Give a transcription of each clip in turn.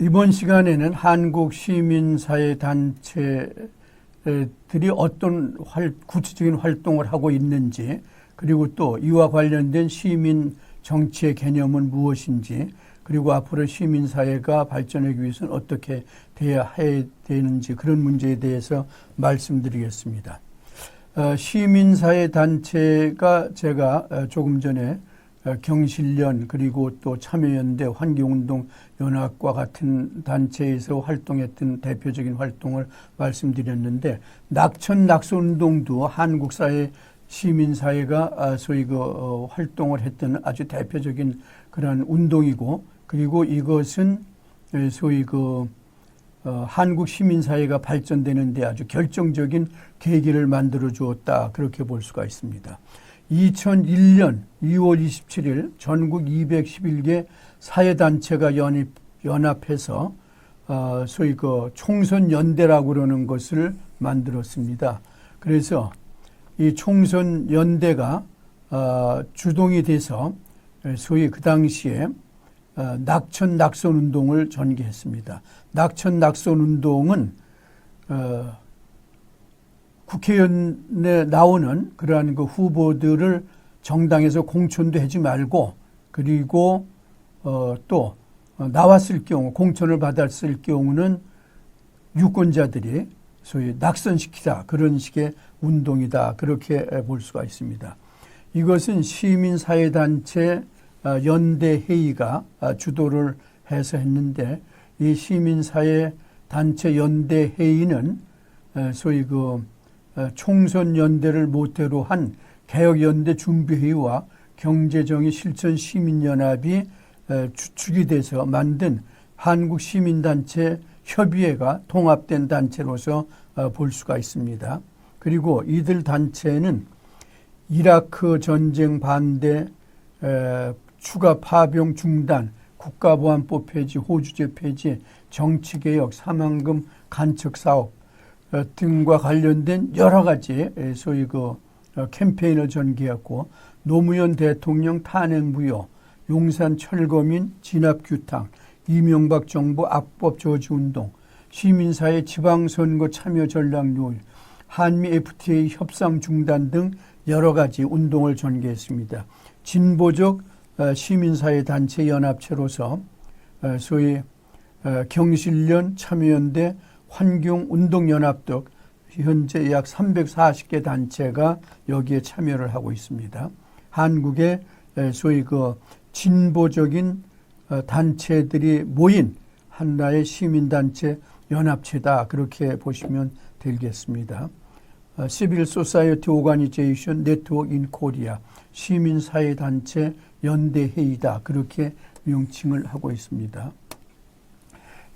이번 시간에는 한국 시민사회 단체들이 어떤 구체적인 활동을 하고 있는지, 그리고 또 이와 관련된 시민 정치의 개념은 무엇인지, 그리고 앞으로 시민사회가 발전하기 위해서는 어떻게 돼야 해야 되는지, 그런 문제에 대해서 말씀드리겠습니다. 시민사회 단체가 제가 조금 전에 경실련 그리고 또 참여연대 환경운동연합과 같은 단체에서 활동했던 대표적인 활동을 말씀드렸는데, 낙천 낙소운동도 한국사회 시민사회가 소위 활동을 했던 아주 대표적인 그런 운동이고, 그리고 이것은 소위 한국 시민사회가 발전되는 데 아주 결정적인 계기를 만들어 주었다, 그렇게 볼 수가 있습니다. 2001년 2월 27일 전국 211개 사회단체가 연합해서 소위 총선연대라고 그러는 것을 만들었습니다. 그래서 이 총선연대가 주동이 돼서 소위 그 당시에 낙천 낙선운동을 전개했습니다. 낙천 낙선운동은 국회의원에 나오는 그러한 그 후보들을 정당에서 공천도 하지 말고, 그리고 또 나왔을 경우, 공천을 받았을 경우는 유권자들이 소위 낙선시키다, 그런 식의 운동이다, 그렇게 볼 수가 있습니다. 이것은 시민사회단체 연대회의가 주도를 해서 했는데, 이 시민사회단체 연대회의는 소위 총선연대를 모태로 한 개혁연대 준비회의와 경제정의 실천 시민연합이 주축이 돼서 만든 한국시민단체 협의회가 통합된 단체로서 볼 수가 있습니다. 그리고 이들 단체는 이라크 전쟁 반대, 추가 파병 중단, 국가보안법 폐지, 호주제 폐지, 정치개혁, 사망금 간척 사업 등과 관련된 여러 가지 소위 캠페인을 전개했고, 노무현 대통령 탄핵무효, 용산 철거민 진압규탄, 이명박 정부 악법 저지운동, 시민사회 지방선거 참여 전략 요일, 한미 FTA 협상 중단 등 여러 가지 운동을 전개했습니다. 진보적 시민사회 단체 연합체로서 소위 경실련, 참여연대, 환경운동연합 등 현재 약 340개 단체가 여기에 참여를 하고 있습니다. 한국의 소위 진보적인 단체들이 모인 하나의 시민단체 연합체다, 그렇게 보시면 되겠습니다. Civil Society Organization Network in Korea, 시민사회단체 연대회의다, 그렇게 명칭을 하고 있습니다.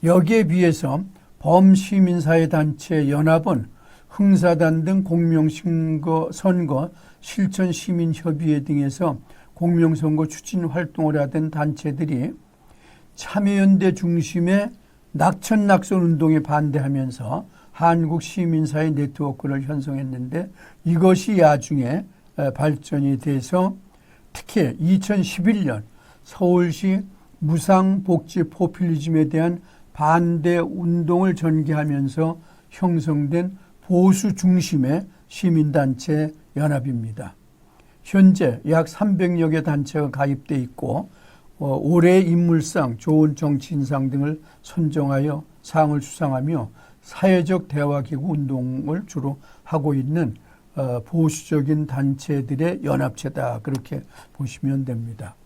여기에 비해서 범시민사회단체 연합은 흥사단 등 공명선거 실천시민협의회 등에서 공명선거 추진 활동을 하던 단체들이 참여연대 중심의 낙천낙선운동에 반대하면서 한국 시민사회 네트워크를 형성했는데, 이것이 나중에 발전이 돼서 특히 2011년 서울시 무상복지 포퓰리즘에 대한 반대 운동을 전개하면서 형성된 보수 중심의 시민단체 연합입니다. 현재 약 300여 개 단체가 가입돼 있고, 올해의 인물상, 좋은 정치인상 등을 선정하여 상을 수상하며 사회적 대화기구 운동을 주로 하고 있는 보수적인 단체들의 연합체다, 그렇게 보시면 됩니다.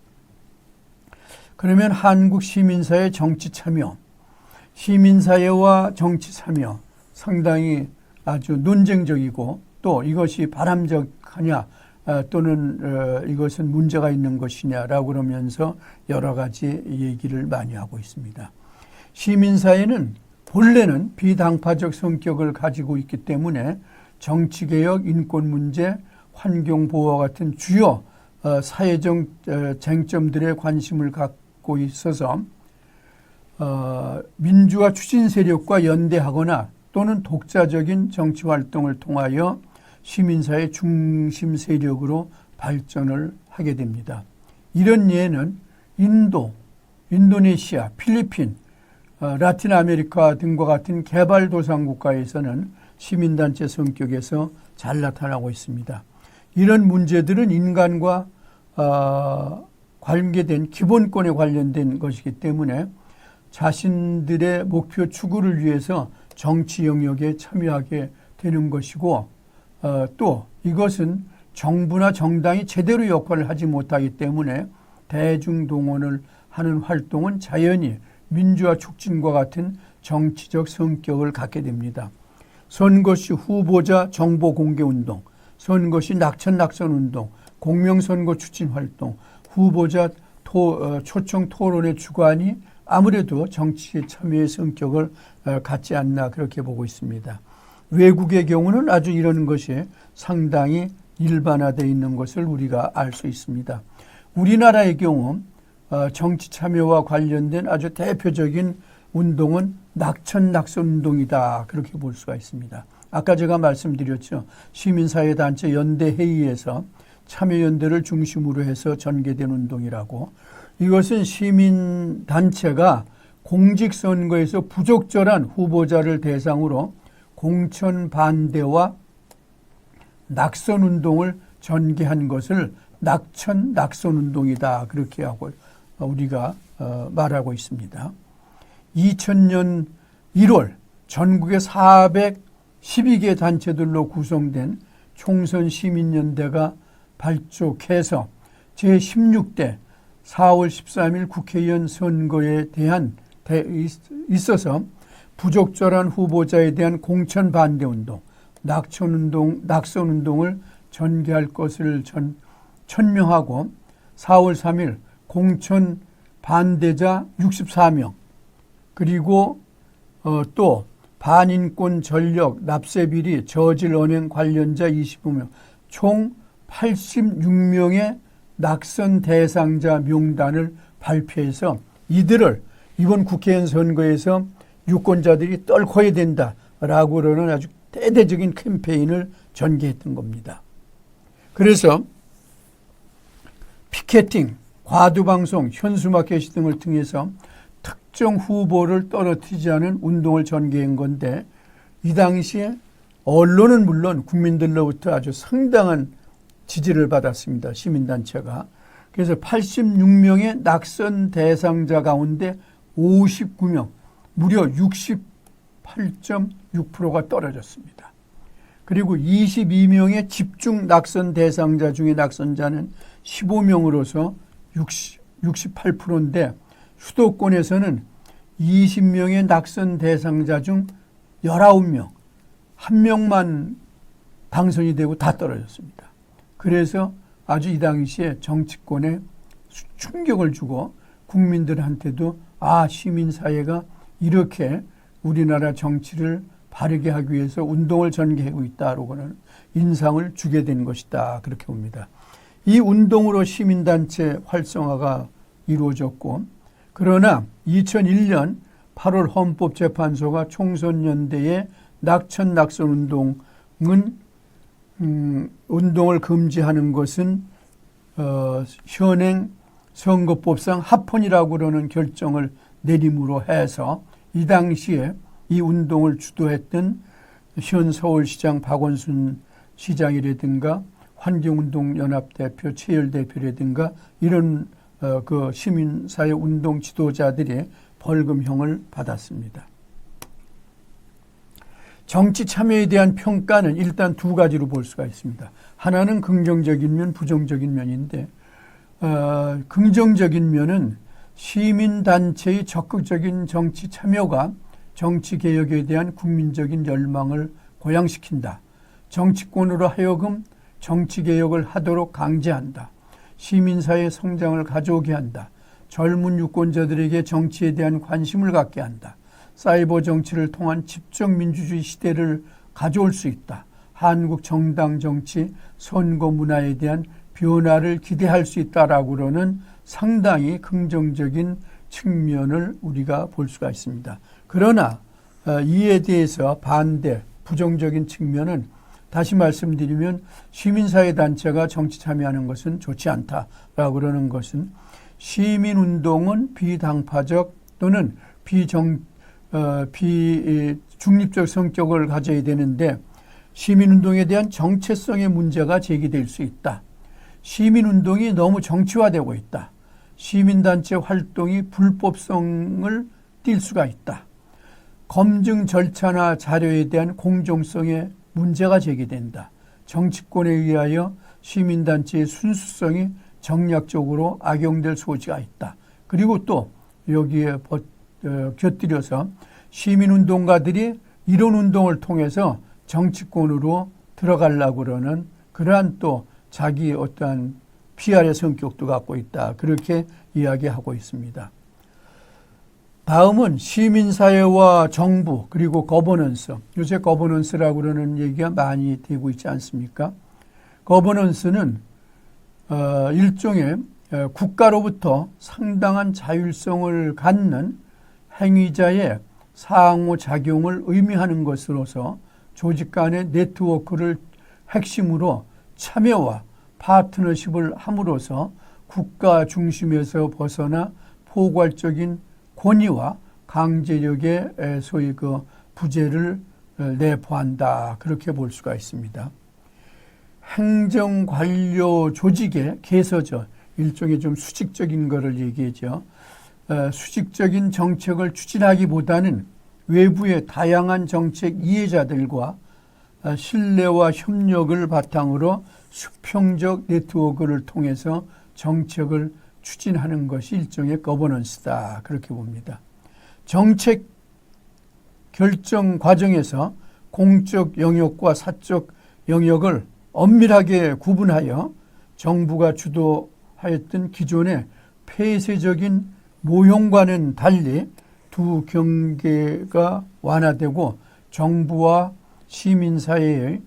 그러면 한국 시민사회 정치 참여, 시민사회와 정치 참여 상당히 아주 논쟁적이고, 또 이것이 바람직하냐 또는 이것은 문제가 있는 것이냐라고 그러면서 여러 가지 얘기를 많이 하고 있습니다. 시민사회는 본래는 비당파적 성격을 가지고 있기 때문에 정치개혁, 인권문제, 환경보호와 같은 주요 사회적 쟁점들에 관심을 갖고 있어서 민주화 추진 세력과 연대하거나 또는 독자적인 정치활동을 통하여 시민사회 중심 세력으로 발전을 하게 됩니다. 이런 예는 인도, 인도네시아, 필리핀, 라틴 아메리카 등과 같은 개발도상 국가에서는 시민단체 성격에서 잘 나타나고 있습니다. 이런 문제들은 인간과 관계된 기본권에 관련된 것이기 때문에 자신들의 목표 추구를 위해서 정치 영역에 참여하게 되는 것이고 또 이것은 정부나 정당이 제대로 역할을 하지 못하기 때문에 대중동원을 하는 활동은 자연히 민주화 촉진과 같은 정치적 성격을 갖게 됩니다. 선거시 후보자 정보 공개 운동, 선거시 낙천 운동, 공명선거 추진 활동, 후보자 초청 토론의 주관이 아무래도 정치에 참여의 성격을 갖지 않나 그렇게 보고 있습니다. 외국의 경우는 아주 이런 것이 상당히 일반화되어 있는 것을 우리가 알 수 있습니다. 우리나라의 경우 정치 참여와 관련된 아주 대표적인 운동은 낙천 운동이다 그렇게 볼 수가 있습니다. 아까 제가 말씀드렸죠. 시민사회단체 연대회의에서 참여연대를 중심으로 해서 전개된 운동이라고. 이것은 시민단체가 공직선거에서 부적절한 후보자를 대상으로 공천 반대와 낙선운동을 전개한 것을 낙천운동이다 그렇게 하고 우리가 말하고 있습니다. 2000년 1월 전국의 412개 단체들로 구성된 총선시민연대가 발족해서 제16대 4월 13일 국회의원 선거에 대한 있어서 부적절한 후보자에 대한 공천 반대운동, 낙선운동을 전개할 것을 천명하고 4월 3일 공천 반대자 64명 그리고 또 반인권 전력, 납세비리, 저질 언행 관련자 25명 총 86명의 낙선 대상자 명단을 발표해서 이들을 이번 국회의원 선거에서 유권자들이 떨궈야 된다라고는 아주 대대적인 캠페인을 전개했던 겁니다. 그래서 피켓팅, 과두방송, 현수막게시 등을 통해서 특정 후보를 떨어뜨리지 않은 운동을 전개한 건데 이 당시에 언론은 물론 국민들로부터 아주 상당한 지지를 받았습니다. 시민단체가. 그래서 86명의 낙선 대상자 가운데 59명, 무려 68.6%가 떨어졌습니다. 그리고 22명의 집중 낙선 대상자 중에 낙선자는 15명으로서 68%인데 수도권에서는 20명의 낙선 대상자 중 19명, 한 명만 당선이 되고 다 떨어졌습니다. 그래서 아주 이 당시에 정치권에 충격을 주고 국민들한테도 시민사회가 이렇게 우리나라 정치를 바르게 하기 위해서 운동을 전개하고 있다라고는 인상을 주게 된 것이다 그렇게 봅니다. 이 운동으로 시민단체 활성화가 이루어졌고 그러나 2001년 8월 헌법재판소가 총선연대의 낙천운동을 금지하는 것은 현행 선거법상 합헌이라고 그러는 결정을 내림으로 해서 이 당시에 이 운동을 주도했던 현 서울시장 박원순 시장이라든가 환경운동연합대표 최열 대표라든가 이런 그 시민사회 운동 지도자들이 벌금형을 받았습니다. 정치 참여에 대한 평가는 일단 두 가지로 볼 수가 있습니다. 하나는 긍정적인 면, 부정적인 면인데 긍정적인 면은 시민단체의 적극적인 정치 참여가 정치개혁에 대한 국민적인 열망을 고양시킨다. 정치권으로 하여금 정치개혁을 하도록 강제한다. 시민사회 성장을 가져오게 한다. 젊은 유권자들에게 정치에 대한 관심을 갖게 한다. 사이버 정치를 통한 집정민주주의 시대를 가져올 수 있다. 한국 정당 정치, 선거 문화에 대한 변화를 기대할 수 있다라고는 상당히 긍정적인 측면을 우리가 볼 수가 있습니다. 그러나 이에 대해서 반대, 부정적인 측면은 다시 말씀드리면 시민사회단체가 정치 참여하는 것은 좋지 않다라고 그러는 것은 시민운동은 비당파적 또는 중립적 성격을 가져야 되는데 시민운동에 대한 정체성의 문제가 제기될 수 있다. 시민운동이 너무 정치화되고 있다. 시민단체 활동이 불법성을 띌 수가 있다. 검증 절차나 자료에 대한 공정성에 문제가 제기된다. 정치권에 의하여 시민단체의 순수성이 정략적으로 악용될 소지가 있다. 그리고 또 여기에 곁들여서 시민운동가들이 이런 운동을 통해서 정치권으로 들어가려고 그러는 그러한 또 자기 어떠한 PR의 성격도 갖고 있다. 그렇게 이야기하고 있습니다. 다음은 시민사회와 정부 그리고 거버넌스. 요새 거버넌스라고 그러는 얘기가 많이 되고 있지 않습니까? 거버넌스는 일종의 국가로부터 상당한 자율성을 갖는 행위자의 상호작용을 의미하는 것으로서 조직 간의 네트워크를 핵심으로 참여와 파트너십을 함으로써 국가 중심에서 벗어나 포괄적인 권위와 강제력의 소위 그 부재를 내포한다. 그렇게 볼 수가 있습니다. 행정관료 조직의 개서죠. 일종의 좀 수직적인 거를 얘기하죠. 수직적인 정책을 추진하기보다는 외부의 다양한 정책 이해자들과 신뢰와 협력을 바탕으로 수평적 네트워크를 통해서 정책을 추진하는 것이 일종의 거버넌스다. 그렇게 봅니다. 정책 결정 과정에서 공적 영역과 사적 영역을 엄밀하게 구분하여 정부가 주도하였던 기존의 폐쇄적인 모형과는 달리 두 경계가 완화되고 정부와 시민사회가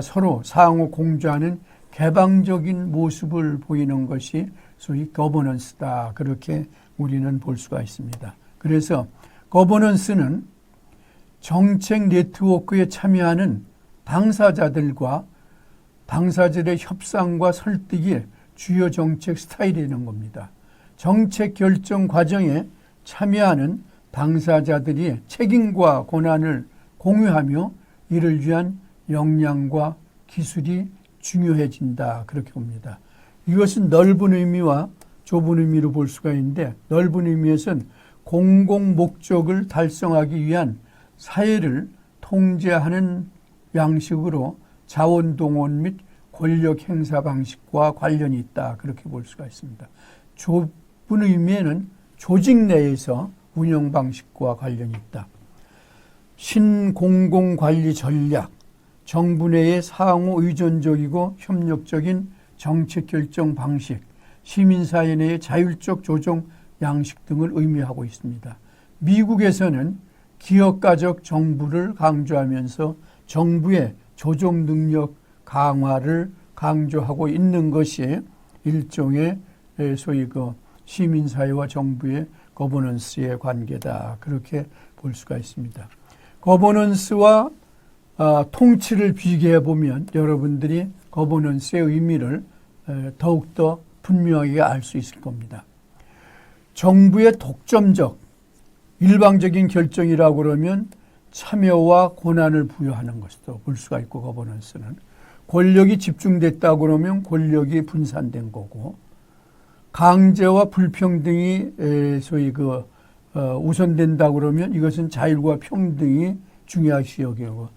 서로 상호 공조하는 개방적인 모습을 보이는 것이 소위 거버넌스다. 그렇게 우리는 볼 수가 있습니다. 그래서 거버넌스는 정책 네트워크에 참여하는 당사자들과 당사자들의 협상과 설득이 주요 정책 스타일이라는 겁니다. 정책 결정 과정에 참여하는 당사자들이 책임과 권한을 공유하며 이를 위한 역량과 기술이 중요해진다. 그렇게 봅니다. 이것은 넓은 의미와 좁은 의미로 볼 수가 있는데 넓은 의미에서는 공공 목적을 달성하기 위한 사회를 통제하는 양식으로 자원 동원 및 권력 행사 방식과 관련이 있다. 그렇게 볼 수가 있습니다. 좁은 의미에는 조직 내에서 운영 방식과 관련이 있다. 신공공관리 전략, 정부 내의 상호 의존적이고 협력적인 정책 결정 방식, 시민사회 내의 자율적 조정 양식 등을 의미하고 있습니다. 미국에서는 기업가적 정부를 강조하면서 정부의 조정 능력 강화를 강조하고 있는 것이 일종의 소위 그 시민사회와 정부의 거버넌스의 관계다. 그렇게 볼 수가 있습니다. 거버넌스와 통치를 비교해 보면 여러분들이 거버넌스의 의미를 더욱더 분명하게 알 수 있을 겁니다. 정부의 독점적, 일방적인 결정이라고 그러면 참여와 권한을 부여하는 것도 볼 수가 있고 거버넌스는 권력이 집중됐다고 그러면 권력이 분산된 거고 강제와 불평등이 소위 우선된다고 그러면 이것은 자율과 평등이 중요하시 여기고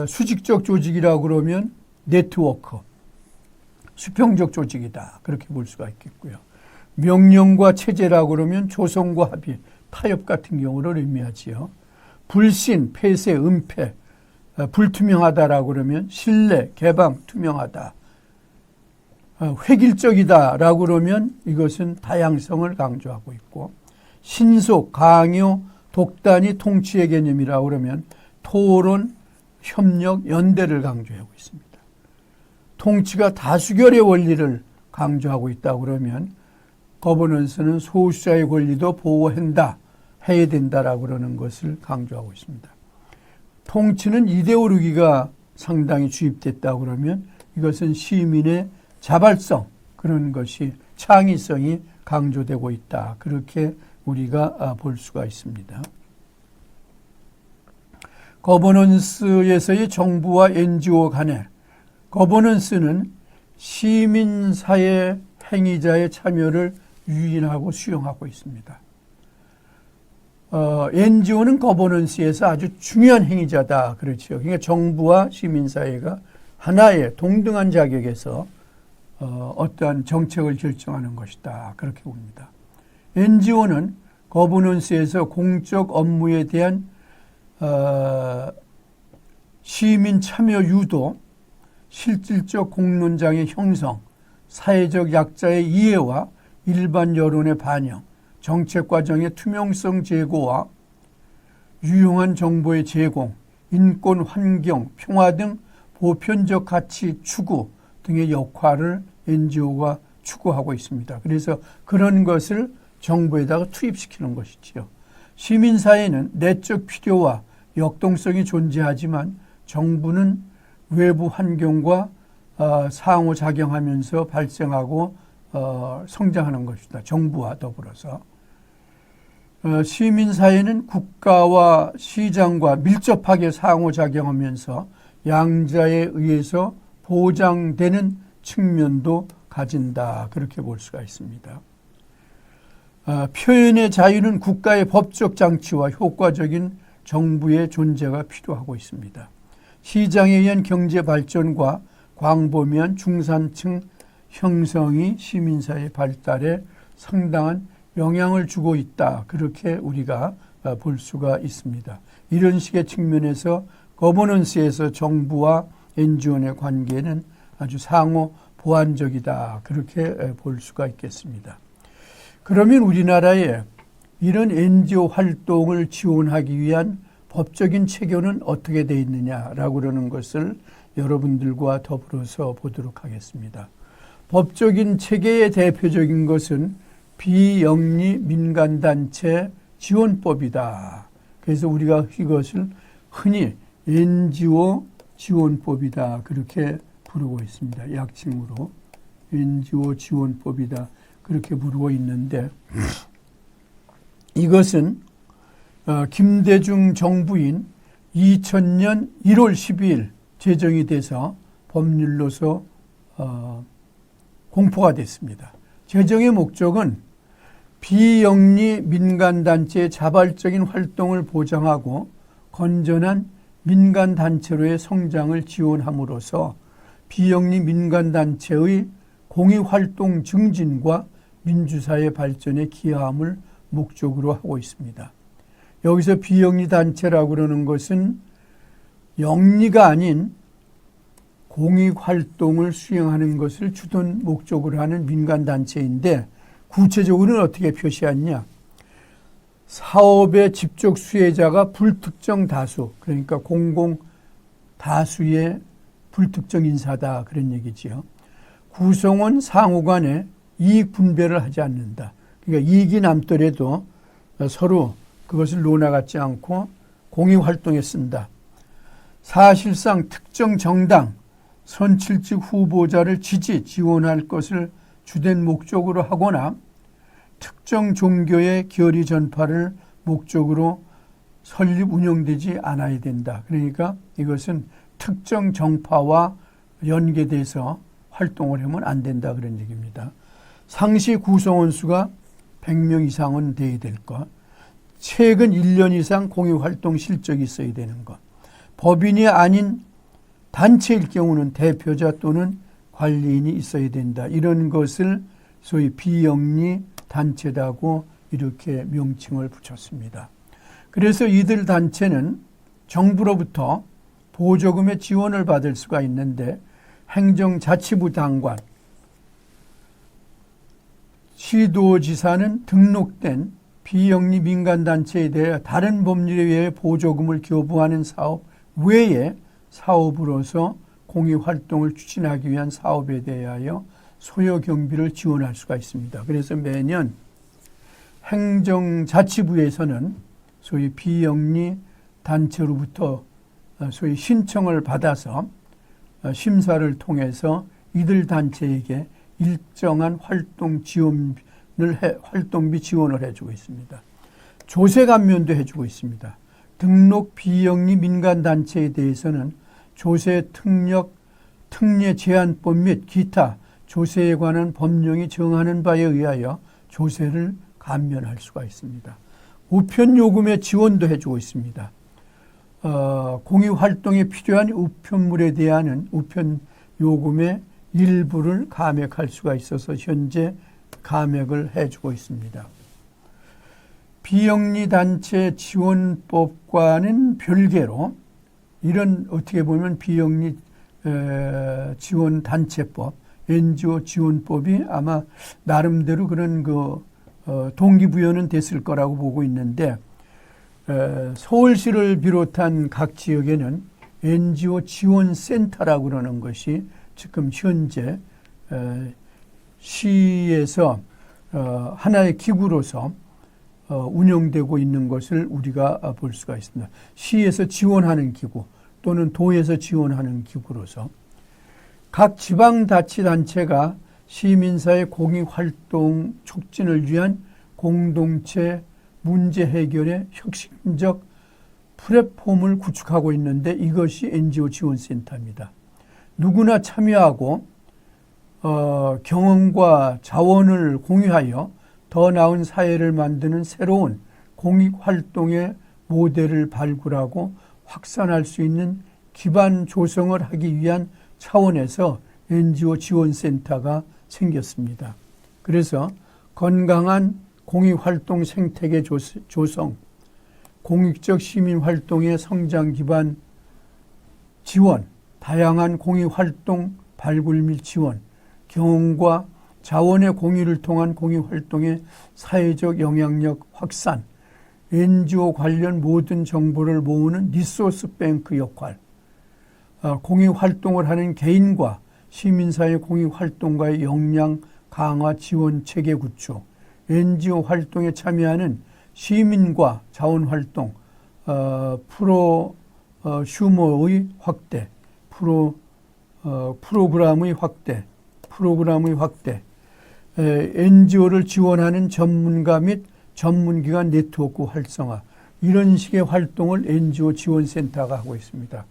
수직적 조직이라고 그러면 네트워크, 수평적 조직이다. 그렇게 볼 수가 있겠고요. 명령과 체제라고 그러면 조성과 합의, 타협 같은 경우를 의미하지요. 불신, 폐쇄, 은폐, 불투명하다라고 그러면 신뢰, 개방, 투명하다. 획일적이다라고 그러면 이것은 다양성을 강조하고 있고 신속, 강요, 독단이 통치의 개념이라고 그러면 토론, 협력, 연대를 강조하고 있습니다. 통치가 다수결의 원리를 강조하고 있다고 그러면 거버넌스는 소수자의 권리도 보호한다, 해야 된다라고 그러는 것을 강조하고 있습니다. 통치는 이데올로기가 상당히 주입됐다고 그러면 이것은 시민의 자발성, 그런 것이 창의성이 강조되고 있다. 그렇게 우리가 볼 수가 있습니다. 거버넌스에서의 정부와 NGO 간의 거버넌스는 시민사회 행위자의 참여를 유인하고 수용하고 있습니다. NGO는 거버넌스에서 아주 중요한 행위자다. 그렇죠. 그러니까 정부와 시민사회가 하나의 동등한 자격에서 어떠한 정책을 결정하는 것이다. 그렇게 봅니다. NGO는 거버넌스에서 공적 업무에 대한 시민 참여 유도, 실질적 공론장의 형성, 사회적 약자의 이해와 일반 여론의 반영, 정책 과정의 투명성 제고와 유용한 정보의 제공, 인권, 환경, 평화 등 보편적 가치 추구 등의 역할을 NGO가 추구하고 있습니다. 그래서 그런 것을 정부에다가 투입시키는 것이지요. 시민사회는 내적 필요와 역동성이 존재하지만 정부는 외부 환경과 상호작용하면서 발생하고 성장하는 것이다. 정부와 더불어서. 시민사회는 국가와 시장과 밀접하게 상호작용하면서 양자에 의해서 보장되는 측면도 가진다. 그렇게 볼 수가 있습니다. 표현의 자유는 국가의 법적 장치와 효과적인 정부의 존재가 필요하고 있습니다. 시장에 의한 경제 발전과 광범위한 중산층 형성이 시민사회 발달에 상당한 영향을 주고 있다. 그렇게 우리가 볼 수가 있습니다. 이런 식의 측면에서 거버넌스에서 정부와 NGO의 관계는 아주 상호 보완적이다. 그렇게 볼 수가 있겠습니다. 그러면 우리나라에 이런 NGO 활동을 지원하기 위한 법적인 체계는 어떻게 되어 있느냐라고 그러는 것을 여러분들과 더불어서 보도록 하겠습니다. 법적인 체계의 대표적인 것은 비영리 민간단체 지원법이다. 그래서 우리가 이것을 흔히 NGO 지원법이다. 그렇게 부르고 있습니다. 약칭으로 NGO 지원법이다. 그렇게 부르고 있는데 이것은 김대중 정부인 2000년 1월 12일 제정이 돼서 법률로서 공포가 됐습니다. 제정의 목적은 비영리 민간단체의 자발적인 활동을 보장하고 건전한 민간단체로의 성장을 지원함으로써 비영리 민간단체의 공익활동 증진과 민주사회 발전에 기여함을 목적으로 하고 있습니다. 여기서 비영리 단체라고 그러는 것은 영리가 아닌 공익활동을 수행하는 것을 주된 목적으로 하는 민간단체인데 구체적으로는 어떻게 표시하느냐. 사업의 직접 수혜자가 불특정 다수, 그러니까 공공 다수의 불특정 인사다. 그런 얘기지요. 구성원 상호 간에 이익 분배를 하지 않는다. 그러니까 이익이 남더라도 서로 그것을 논하지 않고 공익활동에 쓴다. 사실상 특정 정당, 선출직 후보자를 지원할 것을 주된 목적으로 하거나 특정 종교의 교리 전파를 목적으로 설립 운영되지 않아야 된다. 그러니까 이것은 특정 정파와 연계돼서 활동을 하면 안 된다. 그런 얘기입니다. 상시 구성원 수가 100명 이상은 돼야 될 것. 최근 1년 이상 공익활동 실적이 있어야 되는 것. 법인이 아닌 단체일 경우는 대표자 또는 관리인이 있어야 된다. 이런 것을 소위 비영리 단체라고 이렇게 명칭을 붙였습니다. 그래서 이들 단체는 정부로부터 보조금의 지원을 받을 수가 있는데 행정자치부 장관, 시도지사는 등록된 비영리 민간단체에 대해 다른 법률에 의해 보조금을 교부하는 사업 외에 사업으로서 공익활동을 추진하기 위한 사업에 대하여 소요 경비를 지원할 수가 있습니다. 그래서 매년 행정자치부에서는 소위 비영리 단체로부터 소위 신청을 받아서 심사를 통해서 이들 단체에게 일정한 활동 지원비를 활동비 지원을 해주고 있습니다. 조세 감면도 해주고 있습니다. 등록 비영리 민간단체에 대해서는 조세 특례 제한법 및 기타 조세에 관한 법령이 정하는 바에 의하여 조세를 감면할 수가 있습니다. 우편 요금의 지원도 해주고 있습니다. 공익활동에 필요한 우편물에 대한 우편 요금의 일부를 감액할 수가 있어서 현재 감액을 해주고 있습니다. 비영리단체 지원법과는 별개로 이런 어떻게 보면 비영리 지원단체법, NGO 지원법이 아마 나름대로 그런 동기부여는 됐을 거라고 보고 있는데 서울시를 비롯한 각 지역에는 NGO 지원센터라고 그러는 것이 지금 현재 시에서 하나의 기구로서 운영되고 있는 것을 우리가 볼 수가 있습니다. 시에서 지원하는 기구 또는 도에서 지원하는 기구로서 각 지방자치단체가 시민사회 공익활동 촉진을 위한 공동체 문제 해결의 혁신적 플랫폼을 구축하고 있는데 이것이 NGO 지원센터입니다. 누구나 참여하고 경험과 자원을 공유하여 더 나은 사회를 만드는 새로운 공익활동의 모델을 발굴하고 확산할 수 있는 기반 조성을 하기 위한 차원에서 NGO 지원센터가 생겼습니다. 그래서 건강한 공익활동 생태계 조성, 공익적 시민활동의 성장 기반 지원, 다양한 공익활동 발굴 및 지원, 경험과 자원의 공유를 통한 공익활동의 사회적 영향력 확산, NGO 관련 모든 정보를 모으는 리소스 뱅크 역할, 공익활동을 하는 개인과 시민사회 공익활동가의 역량 강화 지원 체계 구축, NGO 활동에 참여하는 시민과 자원활동, 프로슈머의 확대, 프로그램의 확대, NGO를 지원하는 전문가 및 전문기관 네트워크 활성화, 이런 식의 활동을 NGO 지원센터가 하고 있습니다.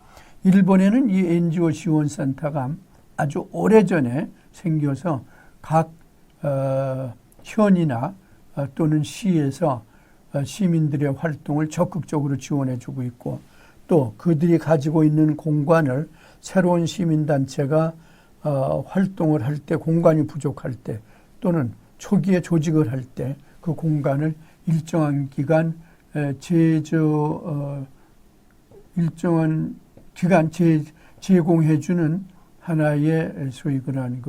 일본에는 이 NGO 지원센터가 아주 오래전에 생겨서 각 현이나 또는 시에서 시민들의 활동을 적극적으로 지원해주고 있고 또 그들이 가지고 있는 공간을 새로운 시민단체가 활동을 할 때 공간이 부족할 때 또는 초기에 조직을 할 때 그 공간을 일정한 기간 제공해주는 하나의 소위 그러한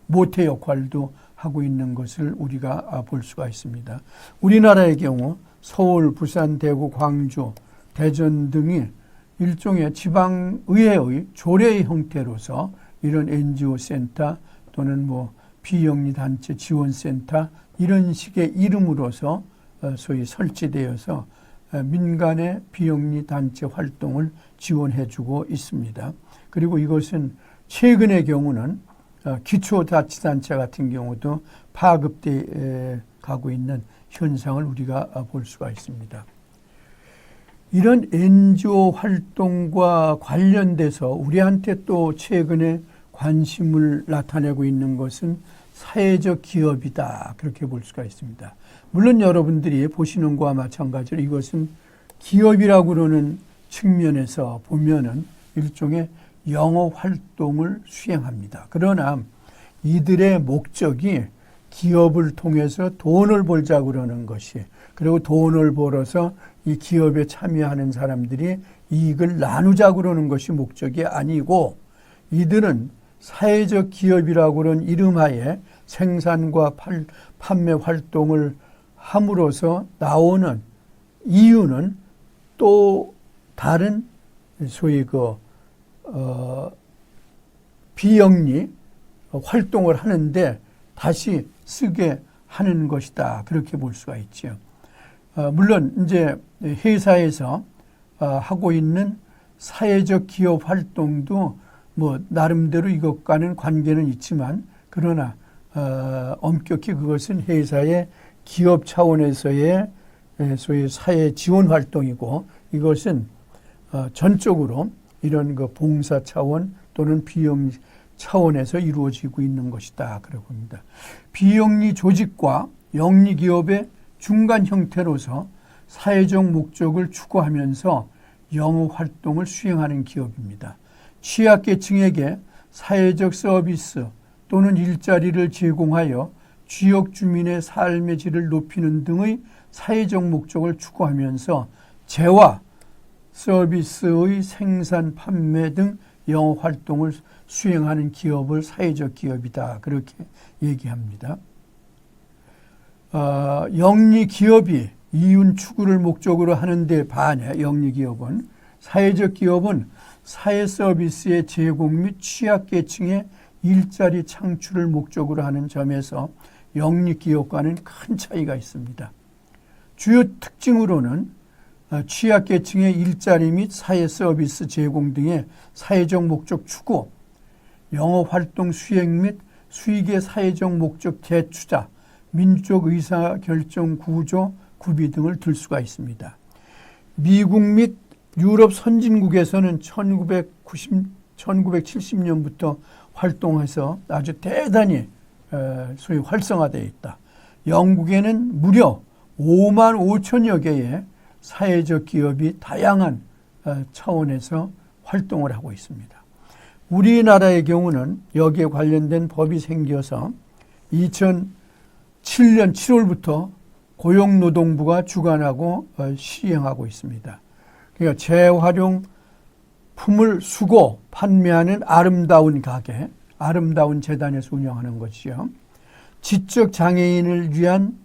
모태 역할도 하고 있는 것을 우리가 볼 수가 있습니다. 우리나라의 경우 서울, 부산, 대구, 광주, 대전 등이 일종의 지방의회의 조례의 형태로서 이런 NGO 센터 또는 비영리 단체 지원센터 이런 식의 이름으로서 소위 설치되어서 민간의 비영리 단체 활동을 지원해주고 있습니다. 그리고 이것은 최근의 경우는 기초자치단체 같은 경우도 파급돼 가고 있는 현상을 우리가 볼 수가 있습니다. 이런 NGO 활동과 관련돼서 우리한테 또 최근에 관심을 나타내고 있는 것은 사회적 기업이다. 그렇게 볼 수가 있습니다. 물론 여러분들이 보시는 것과 마찬가지로 이것은 기업이라고 그러는 측면에서 보면은 일종의 영업 활동을 수행합니다. 그러나 이들의 목적이 기업을 통해서 돈을 벌자 그러는 것이, 그리고 돈을 벌어서 이 기업에 참여하는 사람들이 이익을 나누자 그러는 것이 목적이 아니고, 이들은 사회적 기업이라고 그런 이름하에 생산과 판매 활동을 함으로써 나오는 이유는 또 다른 소위 비영리 활동을 하는데 다시 쓰게 하는 것이다. 그렇게 볼 수가 있죠. 물론 이제 회사에서 하고 있는 사회적 기업 활동도 나름대로 이것과는 관계는 있지만, 그러나 엄격히 그것은 회사의 기업 차원에서의 소위 사회 지원 활동이고 이것은 전적으로 이런 그 봉사 차원 또는 비영 차원에서 이루어지고 있는 것이다. 그러고 합니다. 비영리 조직과 영리 기업의 중간 형태로서 사회적 목적을 추구하면서 영업 활동을 수행하는 기업입니다. 취약계층에게 사회적 서비스 또는 일자리를 제공하여 지역 주민의 삶의 질을 높이는 등의 사회적 목적을 추구하면서 재화, 서비스의 생산, 판매 등 영업 활동을 수행하는 기업을 사회적 기업이다. 그렇게 얘기합니다. 영리 기업이 이윤 추구를 목적으로 하는 데 반해 영리 기업은 사회적 기업은 사회 서비스의 제공 및 취약계층의 일자리 창출을 목적으로 하는 점에서 영리 기업과는 큰 차이가 있습니다. 주요 특징으로는 취약계층의 일자리 및 사회 서비스 제공 등의 사회적 목적 추구, 영업활동 수행 및 수익의 사회적 목적 대투자, 민주적 의사결정 구조, 구비 등을 들 수가 있습니다. 미국 및 유럽 선진국에서는 1970년부터 활동해서 아주 대단히 소위 활성화되어 있다. 영국에는 무려 5만 5천여 개의 사회적 기업이 다양한 차원에서 활동을 하고 있습니다. 우리나라의 경우는 여기에 관련된 법이 생겨서 2007년 7월부터 고용노동부가 주관하고 시행하고 있습니다. 그러니까 재활용 품을 수거, 판매하는 아름다운 가게, 아름다운 재단에서 운영하는 것이요. 지적장애인을 위한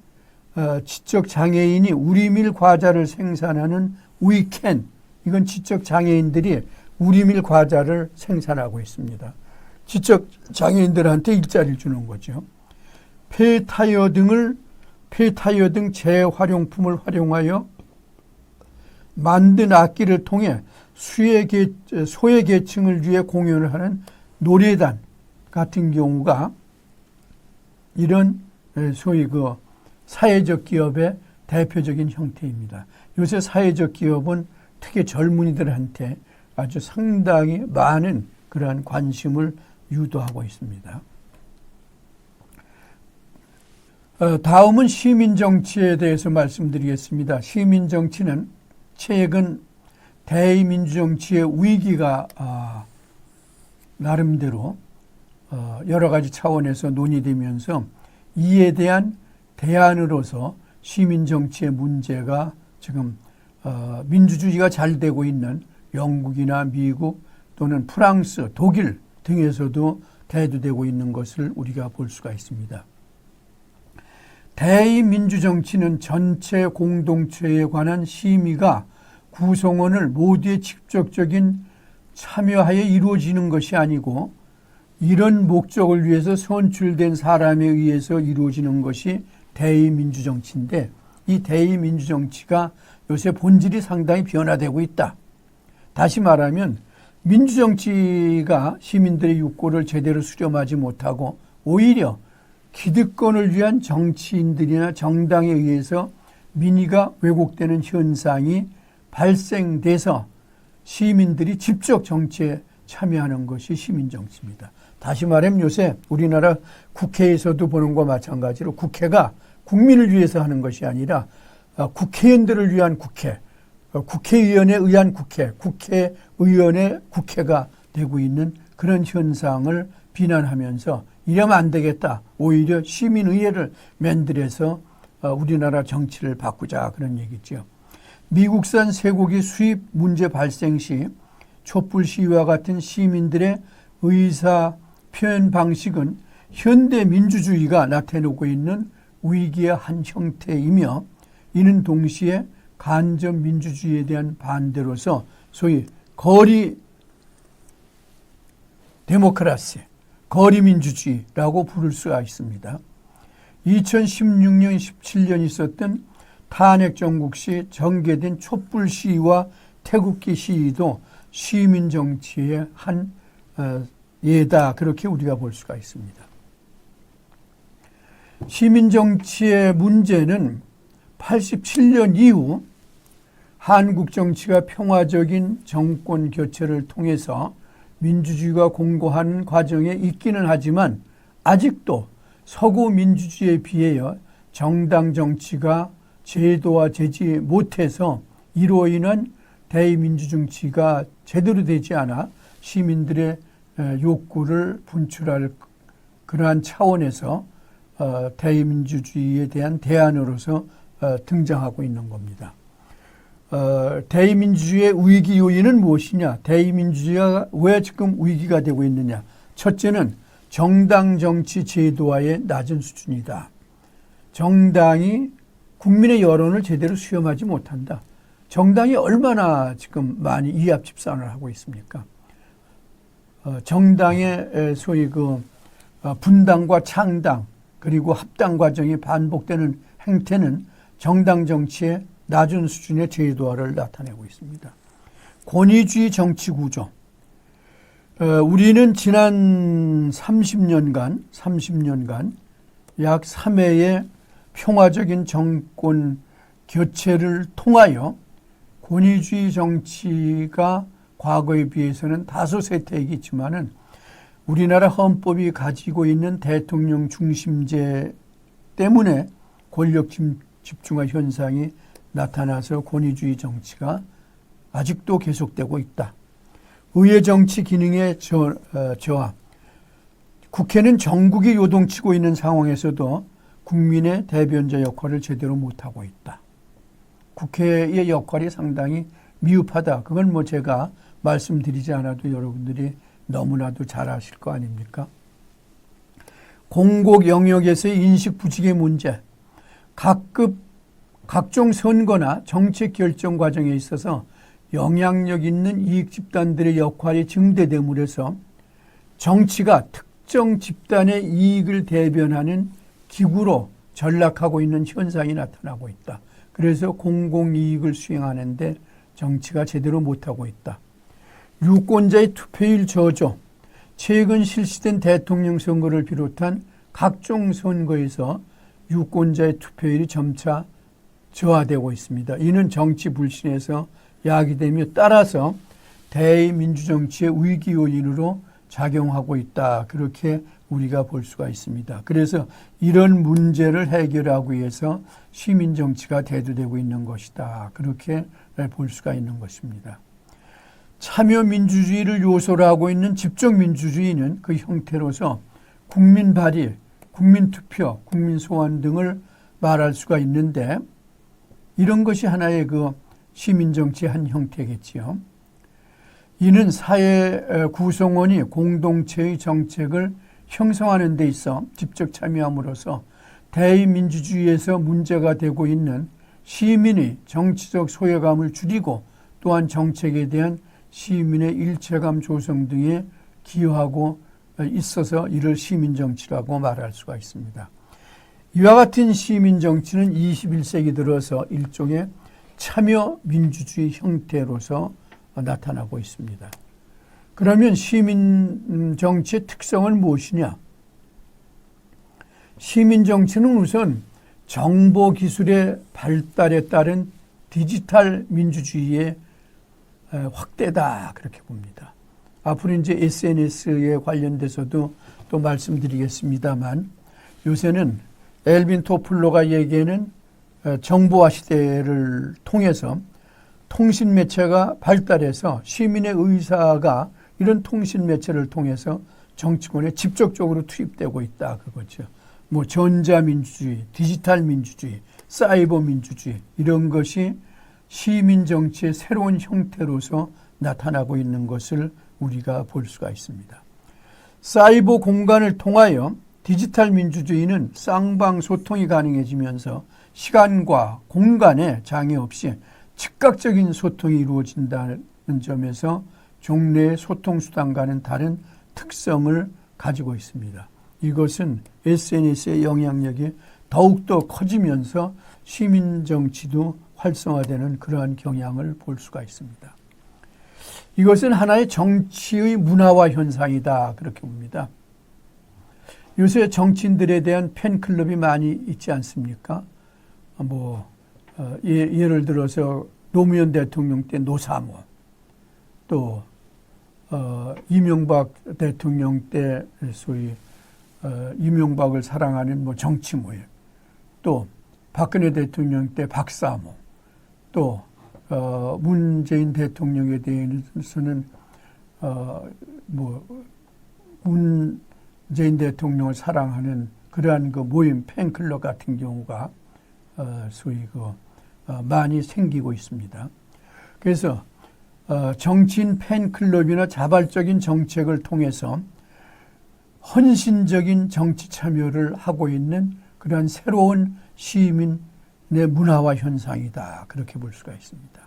지적장애인이 우리밀 과자를 생산하는 위켄, 이건 지적장애인들이 우리밀 과자를 생산하고 있습니다. 지적장애인들한테 일자리를 주는 거죠. 폐타이어 등 재활용품을 활용하여 만든 악기를 통해 소외계층을 위해 공연을 하는 노래단 같은 경우가 이런 소위 그 사회적 기업의 대표적인 형태입니다. 요새 사회적 기업은 특히 젊은이들한테 아주 상당히 많은 그러한 관심을 유도하고 있습니다. 다음은 시민정치에 대해서 말씀드리겠습니다. 시민정치는 최근 대의민주정치의 위기가 나름대로 여러 가지 차원에서 논의되면서 이에 대한 대안으로서 시민정치의 문제가 지금 민주주의가 잘 되고 있는 영국이나 미국 또는 프랑스, 독일 등에서도 대두되고 있는 것을 우리가 볼 수가 있습니다. 대의민주정치는 전체 공동체에 관한 심의가 구성원을 모두의 직접적인 참여하에 이루어지는 것이 아니고 이런 목적을 위해서 선출된 사람에 의해서 이루어지는 것이 대의민주정치인데 이 대의민주정치가 요새 본질이 상당히 변화되고 있다. 다시 말하면 민주정치가 시민들의 욕구를 제대로 수렴하지 못하고 오히려 기득권을 위한 정치인들이나 정당에 의해서 민의가 왜곡되는 현상이 발생돼서 시민들이 직접 정치에 참여하는 것이 시민정치입니다. 다시 말하면 요새 우리나라 국회에서도 보는 것과 마찬가지로 국회가 국민을 위해서 하는 것이 아니라 국회의원들을 위한 국회, 국회의원에 의한 국회, 국회의원의 국회가 되고 있는 그런 현상을 비난하면서 이러면 안 되겠다. 오히려 시민의회를 만들어서 우리나라 정치를 바꾸자 그런 얘기죠. 미국산 쇠고기 수입 문제 발생 시 촛불 시위와 같은 시민들의 의사 표현 방식은 현대 민주주의가 나타내고 있는 위기의 한 형태이며 이는 동시에 간접 민주주의에 대한 반대로서 소위 거리 데모크라시, 거리 민주주의라고 부를 수가 있습니다. 2016년, 17년 있었던 탄핵 정국 시 전개된 촛불 시위와 태극기 시위도 시민 정치의 한 예다 그렇게 우리가 볼 수가 있습니다. 시민정치의 문제는 87년 이후 한국 정치가 평화적인 정권 교체를 통해서 민주주의가 공고한 과정에 있기는 하지만 아직도 서구 민주주의에 비하여 정당 정치가 제도화되지 못해서 이로 인한 대의민주정치가 제대로 되지 않아 시민들의 욕구를 분출할 그러한 차원에서 대의민주주의에 대한 대안으로서 등장하고 있는 겁니다. 대의민주주의의 위기 요인은 무엇이냐? 대의민주주의가 왜 지금 위기가 되고 있느냐? 첫째는 정당 정치 제도화의 낮은 수준이다. 정당이 국민의 여론을 제대로 수렴하지 못한다. 정당이 얼마나 지금 많이 이합 집산을 하고 있습니까? 정당의 소위 분당과 창당 그리고 합당 과정이 반복되는 행태는 정당 정치의 낮은 수준의 제도화를 나타내고 있습니다. 권위주의 정치 구조. 우리는 지난 30년간 약 3회의 평화적인 정권 교체를 통하여 권위주의 정치가 과거에 비해서는 다소 쇠퇴해 있지만은 우리나라 헌법이 가지고 있는 대통령 중심제 때문에 권력 집중화 현상이 나타나서 권위주의 정치가 아직도 계속되고 있다. 의회 정치 기능의 저하. 국회는 전국이 요동치고 있는 상황에서도 국민의 대변자 역할을 제대로 못하고 있다. 국회의 역할이 상당히 미흡하다. 그건 제가 말씀드리지 않아도 여러분들이 너무나도 잘 아실 거 아닙니까? 공공 영역에서의 인식 부족의 문제. 각종 선거나 정책 결정 과정에 있어서 영향력 있는 이익 집단들의 역할이 증대됨으로써 정치가 특정 집단의 이익을 대변하는 기구로 전락하고 있는 현상이 나타나고 있다. 그래서 공공이익을 수행하는데 정치가 제대로 못하고 있다. 유권자의 투표율 저조. 최근 실시된 대통령 선거를 비롯한 각종 선거에서 유권자의 투표율이 점차 저하되고 있습니다. 이는 정치 불신에서 야기되며 따라서 대의민주정치의 위기 요인으로 작용하고 있다. 그렇게 우리가 볼 수가 있습니다. 그래서 이런 문제를 해결하기 위해서 시민정치가 대두되고 있는 것이다. 그렇게 볼 수가 있는 것입니다. 참여민주주의를 요소로 하고 있는 집정민주주의는 그 형태로서 국민 발의, 국민투표, 국민소환 등을 말할 수가 있는데 이런 것이 하나의 시민정치의 한 형태겠지요. 이는 사회 구성원이 공동체의 정책을 형성하는 데 있어 직접 참여함으로써 대의민주주의에서 문제가 되고 있는 시민의 정치적 소외감을 줄이고 또한 정책에 대한 시민의 일체감 조성 등에 기여하고 있어서 이를 시민정치라고 말할 수가 있습니다. 이와 같은 시민정치는 21세기 들어서 일종의 참여민주주의 형태로서 나타나고 있습니다. 그러면 시민정치의 특성은 무엇이냐? 시민정치는 우선 정보기술의 발달에 따른 디지털 민주주의의 확대다 그렇게 봅니다. 앞으로 이제 SNS에 관련돼서도 또 말씀드리겠습니다만 요새는 엘빈 토플러가 얘기하는 정보화 시대를 통해서 통신 매체가 발달해서 시민의 의사가 이런 통신 매체를 통해서 정치권에 직접적으로 투입되고 있다 그거죠. 전자민주주의, 디지털 민주주의, 사이버 민주주의 이런 것이 시민 정치의 새로운 형태로서 나타나고 있는 것을 우리가 볼 수가 있습니다. 사이버 공간을 통하여 디지털 민주주의는 쌍방 소통이 가능해지면서 시간과 공간에 장애 없이 즉각적인 소통이 이루어진다는 점에서 종래의 소통 수단과는 다른 특성을 가지고 있습니다. 이것은 SNS의 영향력이 더욱더 커지면서 시민정치도 활성화되는 그러한 경향을 볼 수가 있습니다. 이것은 하나의 정치의 문화화 현상이다 그렇게 봅니다. 요새 정치인들에 대한 팬클럽이 많이 있지 않습니까? 예를 들어서 노무현 대통령 때 노사모, 또 이명박 대통령 때 소위 이명박을 사랑하는 정치모임, 또 박근혜 대통령 때 박사모, 또 문재인 대통령에 대해서는 문재인 대통령을 사랑하는 그러한 그 모임 팬클럽 같은 경우가 소위 많이 생기고 있습니다. 그래서 정치인 팬클럽이나 자발적인 정책을 통해서 헌신적인 정치 참여를 하고 있는 그러한 새로운 시민의 문화와 현상이다. 그렇게 볼 수가 있습니다.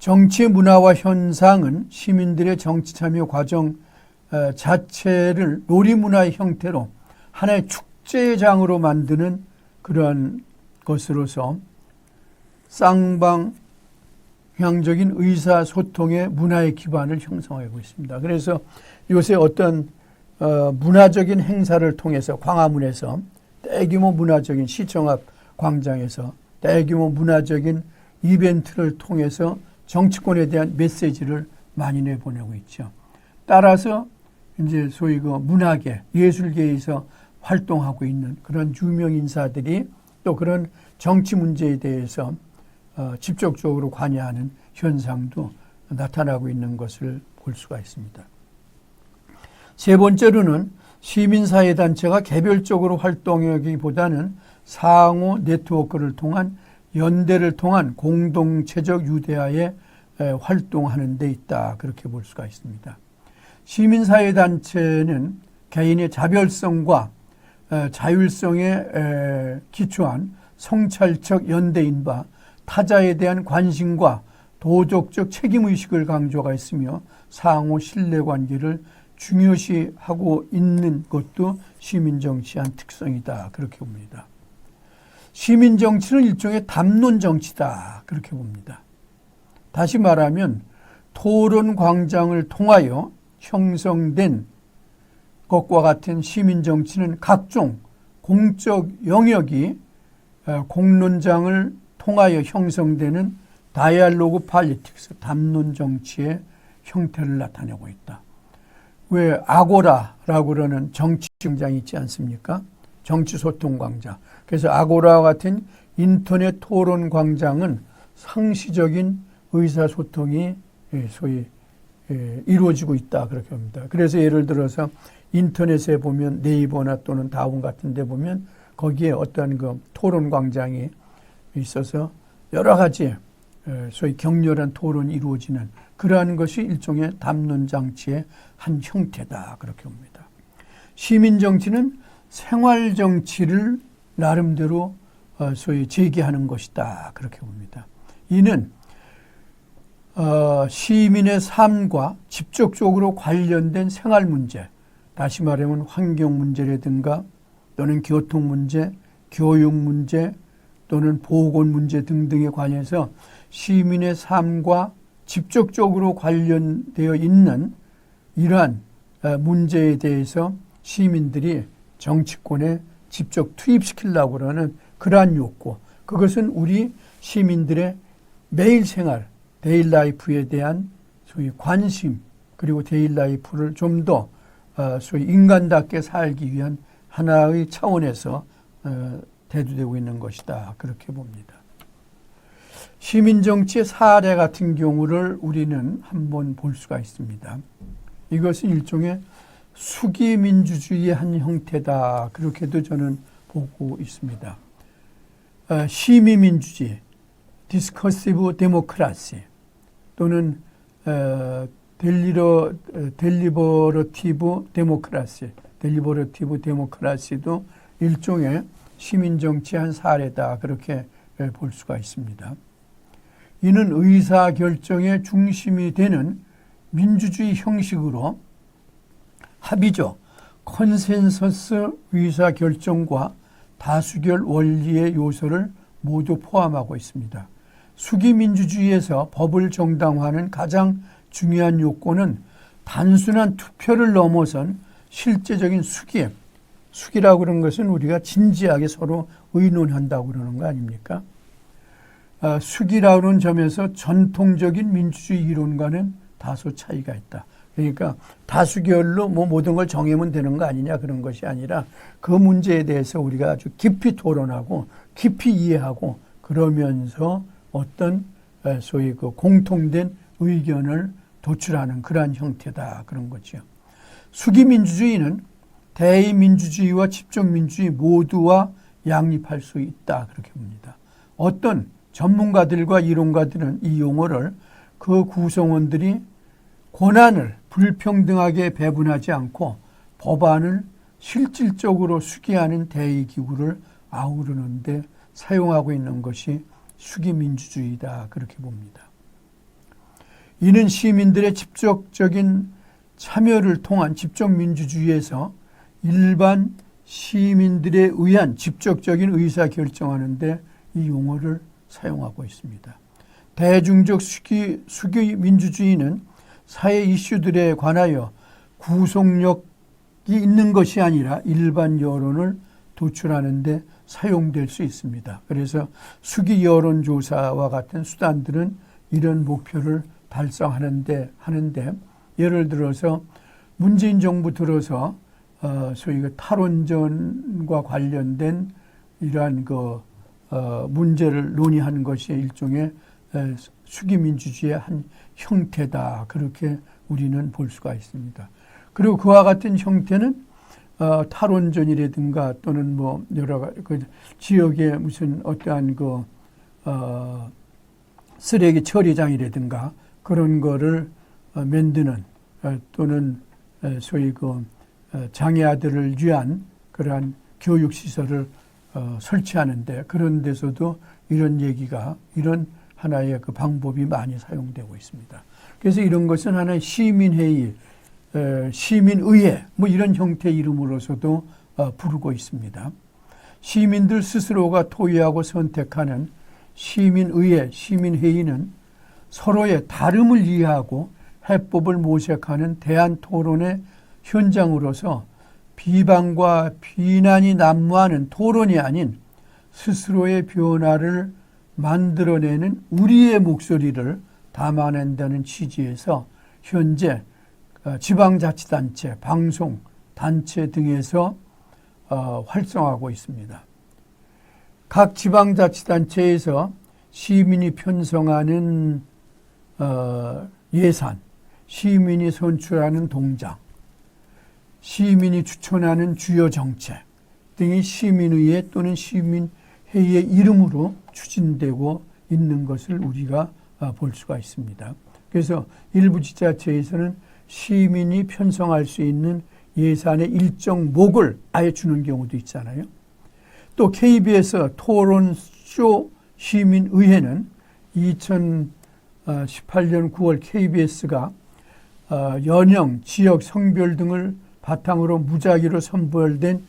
정치의 문화와 현상은 시민들의 정치 참여 과정 자체를 놀이문화의 형태로 하나의 축제장으로 만드는 그러한 것으로서 쌍방향적인 의사소통의 문화의 기반을 형성하고 있습니다. 그래서 요새 어떤 문화적인 행사를 통해서 광화문에서 대규모 문화적인 시청 앞 광장에서 대규모 문화적인 이벤트를 통해서 정치권에 대한 메시지를 많이 내보내고 있죠. 따라서 이제 소위 문화계, 예술계에서 활동하고 있는 그런 유명 인사들이 또 그런 정치 문제에 대해서 직접적으로 관여하는 현상도 나타나고 있는 것을 볼 수가 있습니다. 세 번째로는 시민사회단체가 개별적으로 활동하기보다는 상호 네트워크를 통한 연대를 통한 공동체적 유대화에 활동하는 데 있다. 그렇게 볼 수가 있습니다. 시민사회단체는 개인의 자별성과 자율성에 기초한 성찰적 연대인 바 타자에 대한 관심과 도덕적 책임의식을 강조가 있으며 상호 신뢰관계를 중요시하고 있는 것도 시민정치의 한 특성이다. 그렇게 봅니다. 시민정치는 일종의 담론정치다. 그렇게 봅니다. 다시 말하면 토론광장을 통하여 형성된 것과 같은 시민정치는 각종 공적 영역이 공론장을 통하여 형성되는 다이알로그 팔리틱스, 담론정치의 형태를 나타내고 있다. 왜 아고라라고 그러는 정치광장이 있지 않습니까? 정치소통광장. 그래서 아고라와 같은 인터넷 토론광장은 상시적인 의사소통이 소위 이루어지고 있다. 그렇게 봅니다. 그래서 예를 들어서 인터넷에 보면 네이버나 또는 다운 같은 데 보면 거기에 어떤 그 토론광장이 있어서 여러 가지 소위 격렬한 토론이 이루어지는 그러한 것이 일종의 담론장치의 한 형태다. 그렇게 봅니다. 시민정치는 생활정치를 나름대로 소위 제기하는 것이다. 그렇게 봅니다. 이는 시민의 삶과 직접적으로 관련된 생활 문제, 다시 말하면 환경 문제라든가 또는 교통 문제, 교육 문제 또는 보건 문제 등등에 관해서 시민의 삶과 직접적으로 관련되어 있는 이러한 문제에 대해서 시민들이 정치권에 직접 투입시키려고 하는 그러한 욕구, 그것은 우리 시민들의 매일 생활, 데일 라이프에 대한 소위 관심, 그리고 데일 라이프를 좀 더 소위 인간답게 살기 위한 하나의 차원에서 대두되고 있는 것이다. 그렇게 봅니다. 시민정치의 사례 같은 경우를 우리는 한번 볼 수가 있습니다. 이것은 일종의 수기민주주의의 한 형태다. 그렇게도 저는 보고 있습니다. 심의민주주의, 디스커시브 데모크라시 또는 델리버러티브 데모크라시도 일종의 시민정치의 한 사례다. 그렇게 볼 수가 있습니다. 이는 의사결정의 중심이 되는 민주주의 형식으로 합의적 컨센서스 의사결정과 다수결 원리의 요소를 모두 포함하고 있습니다. 수기민주주의에서 법을 정당화하는 가장 중요한 요건은 단순한 투표를 넘어선 실제적인 수기에 숙이라고 그런 것은 우리가 진지하게 서로 의논한다고 그러는 거 아닙니까? 숙이라고 하는 점에서 전통적인 민주주의 이론과는 다소 차이가 있다. 그러니까 다수결로 뭐 모든 걸 정하면 되는 거 아니냐 그런 것이 아니라 그 문제에 대해서 우리가 아주 깊이 토론하고 깊이 이해하고 그러면서 어떤 소위 그 공통된 의견을 도출하는 그러한 형태다 그런 거죠. 수기민주주의는 대의민주주의와 집정민주주의 모두와 양립할 수 있다 그렇게 봅니다. 어떤 전문가들과 이론가들은 이 용어를 그 구성원들이 권한을 불평등하게 배분하지 않고 법안을 실질적으로 수기하는 대의기구를 아우르는데 사용하고 있는 것이 수기민주주의다 그렇게 봅니다. 이는 시민들의 직접적인 참여를 통한 집정민주주의에서 일반 시민들에 의한 직접적인 의사결정하는데 이 용어를 사용하고 있습니다. 대중적 수기민주주의는 사회 이슈들에 관하여 구속력이 있는 것이 아니라 일반 여론을 도출하는 데 사용될 수 있습니다. 그래서 수기 여론조사와 같은 수단들은 이런 목표를 달성하는데 예를 들어서 문재인 정부 들어서 소위 그 탈원전과 관련된 이러한 문제를 논의하는 것이 일종의 수기민주주의의 한 형태다. 그렇게 우리는 볼 수가 있습니다. 그리고 그와 같은 형태는 탈원전이라든가 또는 뭐 여러 가지 그 지역의 무슨 어떠한 쓰레기 처리장이라든가 그런 거를 만드는 또는 소위 장애아들을 위한 그러한 교육시설을 설치하는데 그런 데서도 이런 얘기가 이런 하나의 그 방법이 많이 사용되고 있습니다. 그래서 이런 것은 하나의 시민회의, 시민의회 뭐 이런 형태의 이름으로서도 부르고 있습니다. 시민들 스스로가 토의하고 선택하는 시민의회, 시민회의는 서로의 다름을 이해하고 해법을 모색하는 대안토론의 현장으로서 비방과 비난이 난무하는 토론이 아닌 스스로의 변화를 만들어내는 우리의 목소리를 담아낸다는 취지에서 현재 지방자치단체, 방송, 단체 등에서 활성화하고 있습니다. 각 지방자치단체에서 시민이 편성하는 예산, 시민이 선출하는 동장, 시민이 추천하는 주요 정책 등이 시민의회 또는 시민회의의 이름으로 추진되고 있는 것을 우리가 볼 수가 있습니다. 그래서 일부 지자체에서는 시민이 편성할 수 있는 예산의 일정 목을 아예 주는 경우도 있잖아요. 또 KBS 토론쇼 시민의회는 2018년 9월 KBS가 연령, 지역, 성별 등을 바탕으로 무작위로 선발된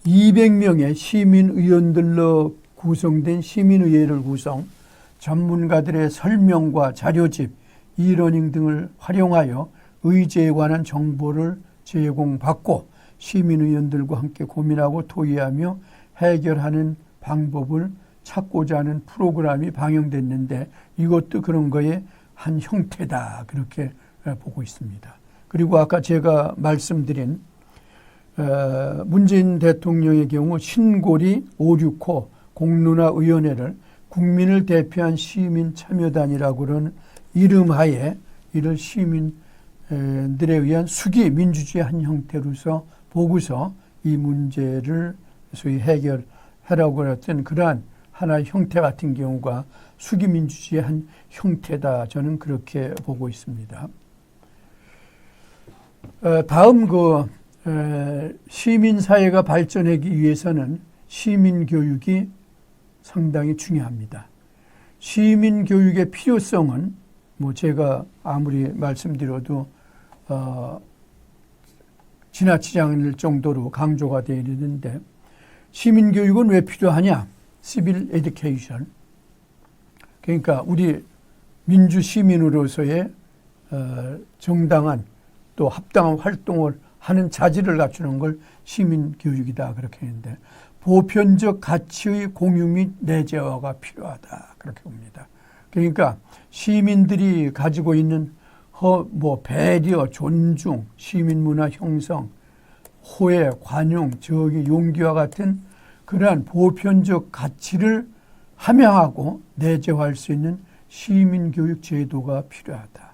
200명의 시민의원들로 구성된 시민의회를 구성, 전문가들의 설명과 자료집, 이러닝 등을 활용하여 의제에 관한 정보를 제공받고 시민의원들과 함께 고민하고 토의하며 해결하는 방법을 찾고자 하는 프로그램이 방영됐는데 이것도 그런 거의 한 형태다 그렇게 보고 있습니다. 그리고 아까 제가 말씀드린 문재인 대통령의 경우 신고리 569 공론화위원회를 국민을 대표한 시민참여단이라고 하는 이름하에 이를 시민들에 의한 수기 민주주의 한 형태로서 보고서 이 문제를 소위 해결하라고 했던 그러한 하나의 형태 같은 경우가 수기 민주주의의 한 형태다. 저는 그렇게 보고 있습니다. 다음 시민사회가 발전하기 위해서는 시민교육이 상당히 중요합니다. 시민교육의 필요성은 뭐 제가 아무리 말씀드려도 지나치지 않을 정도로 강조가 되어 있는데 시민교육은 왜 필요하냐? Civil Education. 그러니까 우리 민주시민으로서의 정당한 또 합당한 활동을 하는 자질을 갖추는 걸 시민교육이다 그렇게 했는데 보편적 가치의 공유 및 내재화가 필요하다 그렇게 봅니다. 그러니까 시민들이 가지고 있는 배려, 존중, 시민문화 형성, 호혜, 관용, 정의, 용기와 같은 그러한 보편적 가치를 함양하고 내재화할 수 있는 시민교육 제도가 필요하다.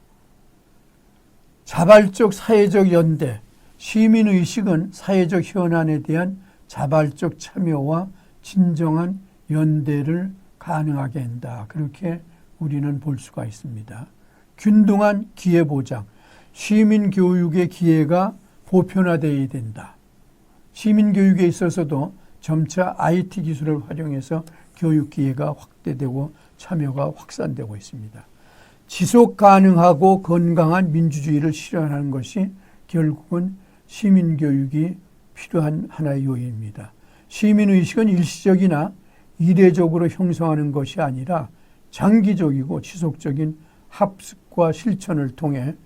자발적 사회적 연대, 시민의식은 사회적 현안에 대한 자발적 참여와 진정한 연대를 가능하게 한다. 그렇게 우리는 볼 수가 있습니다. 균등한 기회보장, 시민교육의 기회가 보편화되어야 된다. 시민교육에 있어서도 점차 IT 기술을 활용해서 교육 기회가 확대되고 참여가 확산되고 있습니다. 지속 가능하고 건강한 민주주의를 실현하는 것이 결국은 시민교육이 필요한 하나의 요인입니다. 시민의식은 일시적이나 이례적으로 형성하는 것이 아니라 장기적이고 지속적인 합습과 실천을 통해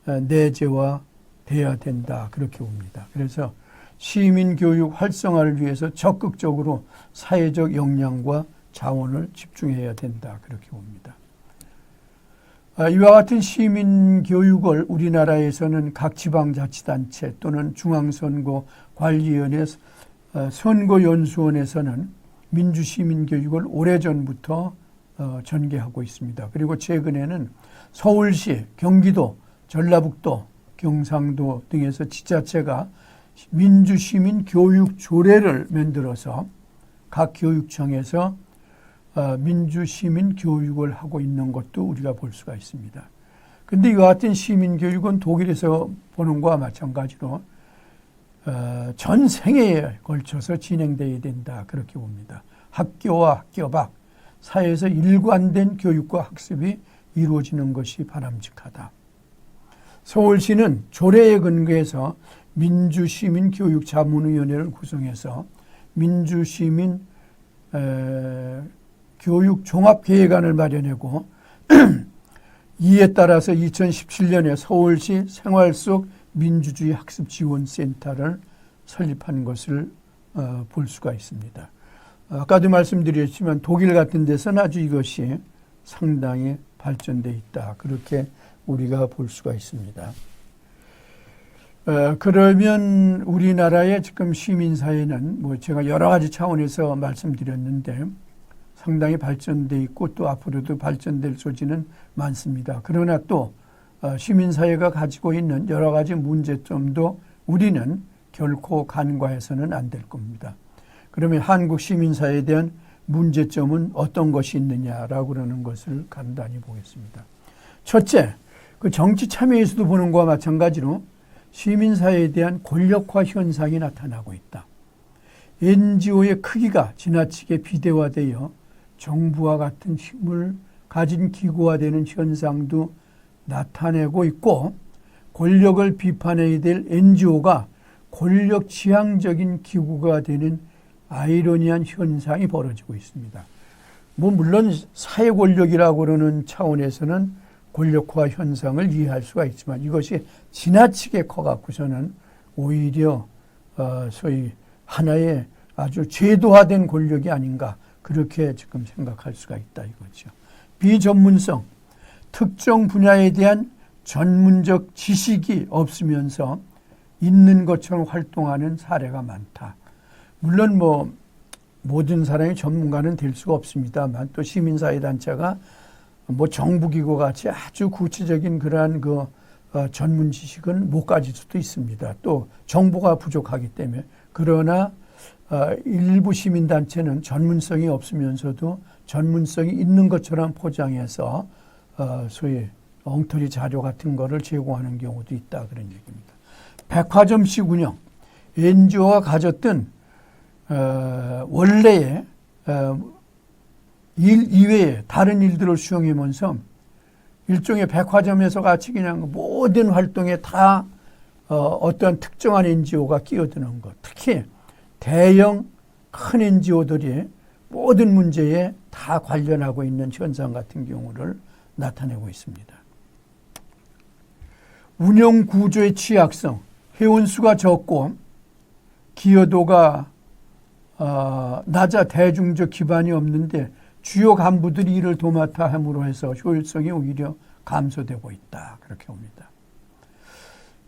내재화돼야 된다 그렇게 봅니다. 그래서 시민교육 활성화를 위해서 적극적으로 사회적 역량과 자원을 집중해야 된다 그렇게 봅니다. 이와 같은 시민교육을 우리나라에서는 각 지방자치단체 또는 중앙선거관리위원회 선거연수원에서는 민주시민교육을 오래전부터 전개하고 있습니다. 그리고 최근에는 서울시, 경기도, 전라북도, 경상도 등에서 지자체가 민주시민 교육 조례를 만들어서 각 교육청에서 민주시민 교육을 하고 있는 것도 우리가 볼 수가 있습니다. 그런데 이와 같은 시민 교육은 독일에서 보는 것과 마찬가지로 전 생애에 걸쳐서 진행되어야 된다 그렇게 봅니다. 학교와 학교 밖 사회에서 일관된 교육과 학습이 이루어지는 것이 바람직하다. 서울시는 조례에 근거해서 민주시민교육자문위원회를 구성해서 민주시민 교육 종합계획안을 마련하고 이에 따라서 2017년에 서울시 생활 속 민주주의 학습 지원센터를 설립한 것을 볼 수가 있습니다. 아까도 말씀드렸지만 독일 같은 데서는 아주 이것이 상당히 발전돼 있다. 그렇게 우리가 볼 수가 있습니다. 그러면 우리나라의 지금 시민사회는 제가 여러 가지 차원에서 말씀드렸는데 상당히 발전돼 있고 또 앞으로도 발전될 소지는 많습니다. 그러나 또 시민사회가 가지고 있는 여러 가지 문제점도 우리는 결코 간과해서는 안 될 겁니다. 그러면 한국 시민사회에 대한 문제점은 어떤 것이 있느냐라고 그러는 것을 간단히 보겠습니다. 첫째, 그 정치 참여에서도 보는 것과 마찬가지로 시민사회에 대한 권력화 현상이 나타나고 있다. NGO의 크기가 지나치게 비대화되어 정부와 같은 힘을 가진 기구화되는 현상도 나타내고 있고 권력을 비판해야 될 NGO가 권력 지향적인 기구가 되는 아이러니한 현상이 벌어지고 있습니다. 물론 사회 권력이라고 그러는 차원에서는 권력화 현상을 이해할 수가 있지만 이것이 지나치게 커갖고서는 오히려 소위 하나의 아주 제도화된 권력이 아닌가 그렇게 지금 생각할 수가 있다 이거죠. 비전문성, 특정 분야에 대한 전문적 지식이 없으면서 있는 것처럼 활동하는 사례가 많다. 물론 모든 사람이 전문가는 될 수가 없습니다만 또 시민사회단체가 정부기구 같이 아주 구체적인 그러한 전문 지식은 못 가질 수도 있습니다. 또 정보가 부족하기 때문에. 그러나 일부 시민단체는 전문성이 없으면서도 전문성이 있는 것처럼 포장해서 소위 엉터리 자료 같은 거를 제공하는 경우도 있다 그런 얘기입니다. 백화점식 운영, NGO가 가졌던 원래의 일 이외에 다른 일들을 수행하면서 일종의 백화점에서 같이 그냥 모든 활동에 다 어떤 특정한 NGO가 끼어드는 것. 특히 대형 큰 NGO들이 모든 문제에 다 관련하고 있는 현상 같은 경우를 나타내고 있습니다. 운영 구조의 취약성, 회원 수가 적고 기여도가 낮아 대중적 기반이 없는데 주요 간부들이 이를 도맡아 함으로 해서 효율성이 오히려 감소되고 있다. 그렇게 봅니다.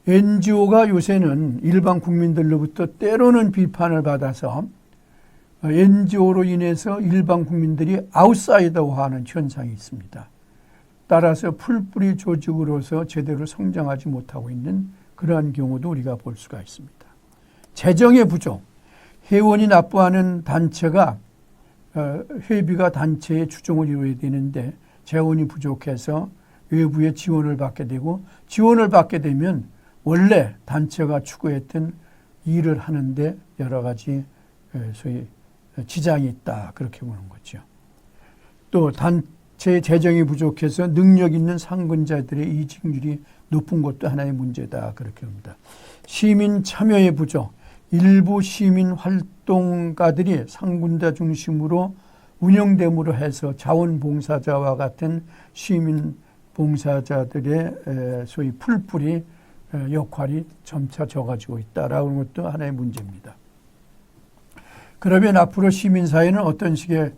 NGO가 요새는 일반 국민들로부터 때로는 비판을 받아서 NGO로 인해서 일반 국민들이 아웃사이더화하는 현상이 있습니다. 따라서 풀뿌리 조직으로서 제대로 성장하지 못하고 있는 그러한 경우도 우리가 볼 수가 있습니다. 재정의 부족, 회원이 납부하는 단체가 회비가 단체의 추종을 이루어야 되는데 재원이 부족해서 외부의 지원을 받게 되고 지원을 받게 되면 원래 단체가 추구했던 일을 하는데 여러 가지 소위 지장이 있다 그렇게 보는 거죠. 또 단체 재정이 부족해서 능력 있는 상근자들의 이직률이 높은 것도 하나의 문제다 그렇게 봅니다. 시민 참여의 부족, 일부 시민 활동가들이 상군자 중심으로 운영됨으로 해서 자원봉사자와 같은 시민 봉사자들의 소위 풀뿌리 역할이 점차 적어지고 있다라는 것도 하나의 문제입니다. 그러면 앞으로 시민사회는 어떤 식의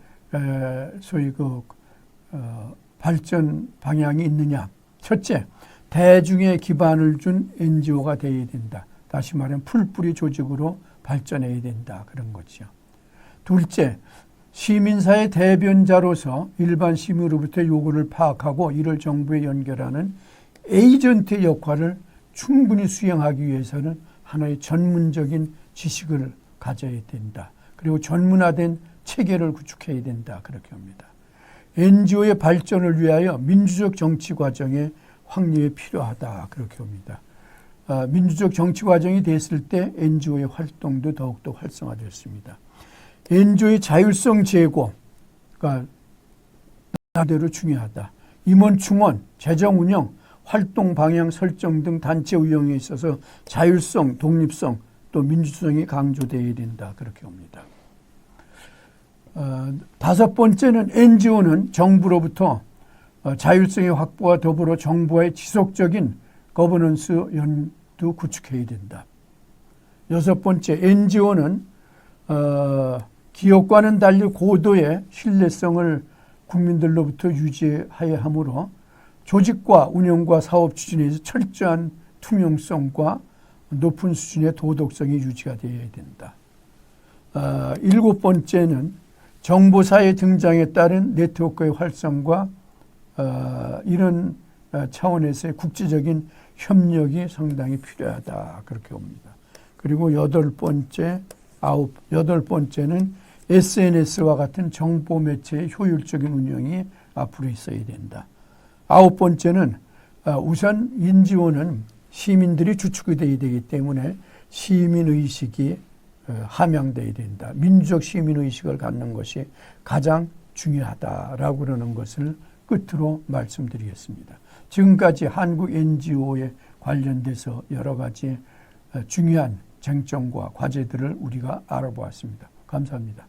소위 발전 방향이 있느냐? 첫째, 대중의 기반을 준 NGO가 되어야 된다. 다시 말하면 풀뿌리 조직으로 발전해야 된다. 그런 거죠. 둘째, 시민사회 대변자로서 일반 시민으로부터 요구를 파악하고 이를 정부에 연결하는 에이전트의 역할을 충분히 수행하기 위해서는 하나의 전문적인 지식을 가져야 된다. 그리고 전문화된 체계를 구축해야 된다. 그렇게 합니다. NGO의 발전을 위하여 민주적 정치 과정의 확립이 필요하다. 그렇게 봅니다. 민주적 정치 과정이 됐을 때 NGO의 활동도 더욱더 활성화됐습니다. NGO의 자율성 제고가 나대로 중요하다. 임원 충원, 재정 운영, 활동 방향 설정 등 단체 운영에 있어서 자율성, 독립성, 또 민주성이 강조되어야 된다. 그렇게 봅니다. 다섯 번째는 NGO는 정부로부터 자율성의 확보와 더불어 정부와의 지속적인 거버넌스 연도 구축해야 된다. 여섯 번째, NGO는 기업과는 달리 고도의 신뢰성을 국민들로부터 유지해야 하므로 조직과 운영과 사업 추진에서 철저한 투명성과 높은 수준의 도덕성이 유지가 되어야 된다. 일곱 번째는 정보사의 등장에 따른 네트워크의 활성과 이런 차원에서의 국제적인 협력이 상당히 필요하다. 그렇게 봅니다. 그리고 여덟 번째는 SNS와 같은 정보 매체의 효율적인 운영이 앞으로 있어야 된다. 아홉 번째는 우선 NGO는 시민들이 주축이 되어야 되기 때문에 시민의식이 함양되어야 된다. 민주적 시민의식을 갖는 것이 가장 중요하다라고 그러는 것을 끝으로 말씀드리겠습니다. 지금까지 한국 NGO에 관련돼서 여러 가지 중요한 쟁점과 과제들을 우리가 알아보았습니다. 감사합니다.